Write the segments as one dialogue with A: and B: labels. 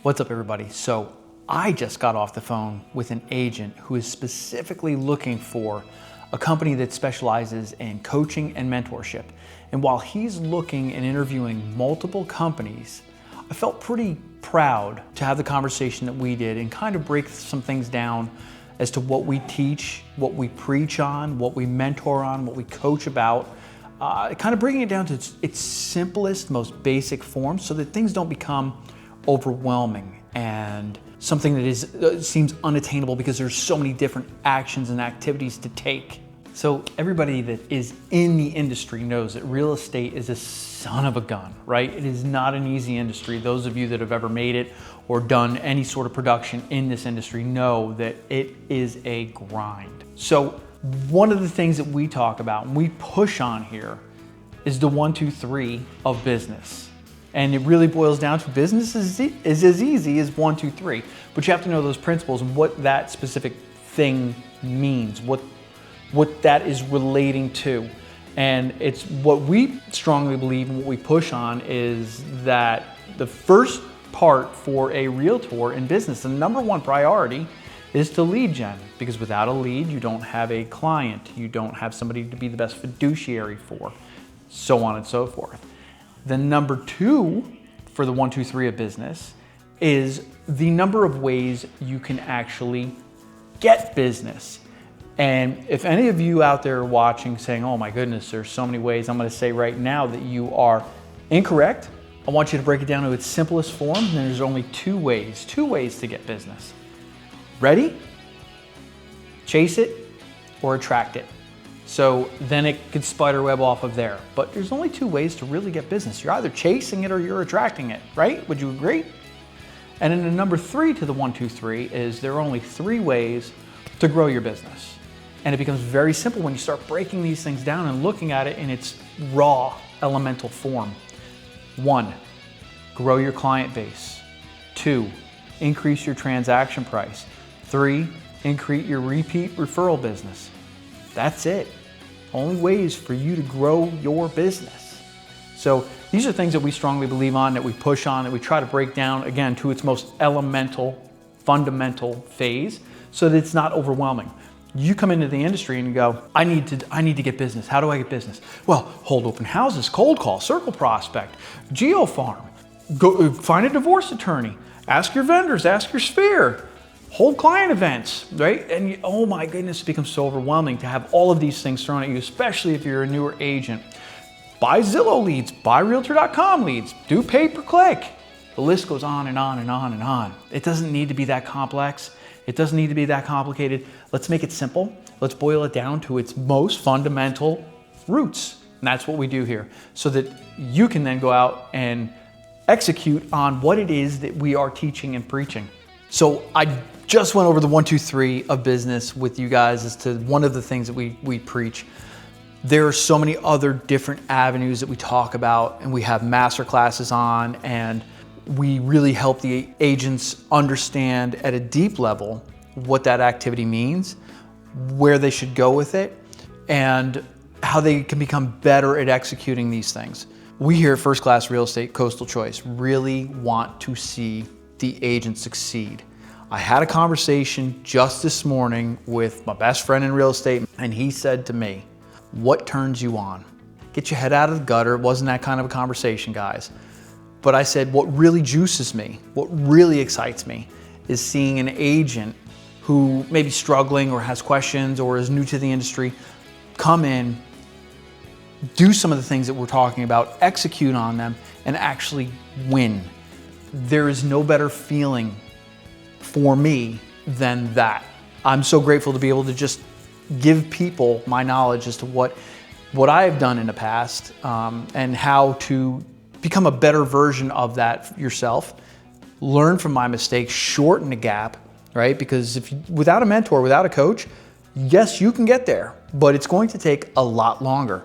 A: What's up, everybody? So I just got off the phone with an agent who is specifically looking for a company that specializes in coaching and mentorship. And while he's looking and interviewing multiple companies, I felt pretty proud to have the conversation that we did and kind of break some things down as to what we teach, what we preach on, what we mentor on, what we coach about, kind of bringing it down to its simplest, most basic form so that things don't become overwhelming and something that seems unattainable because there's so many different actions and activities to take. So everybody that is in the industry knows that real estate is a son of a gun, right? It is not an easy industry. Those of you that have ever made it or done any sort of production in this industry know that it is a grind. So one of the things that we talk about and we push on here is the 1, 2, 3 of business. And it really boils down to business is as easy as 1, 2, 3. But you have to know those principles and what that specific thing means, what that is relating to. And it's what we strongly believe and what we push on is that the first part for a realtor in business, the number one priority is to lead gen. Because without a lead, you don't have a client, you don't have somebody to be the best fiduciary for, so on and so forth. The number 2 for the 1, 2, 3 of business is the number of ways you can actually get business. And if any of you out there are watching saying, oh my goodness, there's so many ways, I'm gonna say right now that you are incorrect. I want you to break it down to its simplest form, and there's only two ways to get business. Ready? Chase it or attract it. So then it could spider web off of there. But there's only 2 ways to really get business. You're either chasing it or you're attracting it, right? Would you agree? And then the number 3 to the 1, 2, 3 is there are only 3 ways to grow your business. And it becomes very simple when you start breaking these things down and looking at it in its raw elemental form. 1, grow your client base. 2, increase your transaction price. 3, increase your repeat referral business. That's it. Only ways for you to grow your business. So these are things that we strongly believe on, that we push on, that we try to break down, again, to its most elemental, fundamental phase so that it's not overwhelming. You come into the industry and you go, I need to get business. How do I get business? Well, hold open houses, cold call, circle prospect, geofarm, go find a divorce attorney, ask your vendors, ask your sphere, hold client events, right? And oh my goodness, it becomes so overwhelming to have all of these things thrown at you, especially if you're a newer agent. Buy Zillow leads, buy Realtor.com leads, do pay-per-click. The list goes on and on and on and on. It doesn't need to be that complex. It doesn't need to be that complicated. Let's make it simple. Let's boil it down to its most fundamental roots. And that's what we do here, so that you can then go out and execute on what it is that we are teaching and preaching. So I just went over the 1, 2, 3 of business with you guys as to one of the things that we preach. There are so many other different avenues that we talk about, and we have master classes on, and we really help the agents understand at a deep level what that activity means, where they should go with it, and how they can become better at executing these things. We here at First Class Real Estate Coastal Choice really want to see the agent succeed. I had a conversation just this morning with my best friend in real estate, and he said to me, what turns you on? Get your head out of the gutter. It wasn't that kind of a conversation, guys. But I said, what really juices me, what really excites me is seeing an agent who may be struggling or has questions or is new to the industry come in, do some of the things that we're talking about, execute on them, and actually win. There is no better feeling for me than that. I'm so grateful to be able to just give people my knowledge as to what I have done in the past and how to become a better version of that yourself. Learn from my mistakes, shorten the gap, right? Because without a mentor, without a coach, yes, you can get there, but it's going to take a lot longer.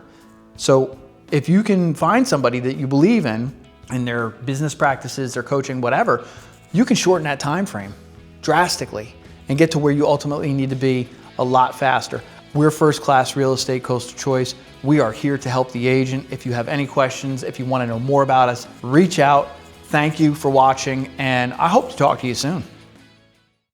A: So if you can find somebody that you believe in their business practices, their coaching, whatever, you can shorten that time frame drastically and get to where you ultimately need to be a lot faster. We're First Class Real Estate Coastal Choice. We are here to help the agent. If you have any questions, if you want to know more about us, reach out, Thank you for watching, and I hope to talk to you soon.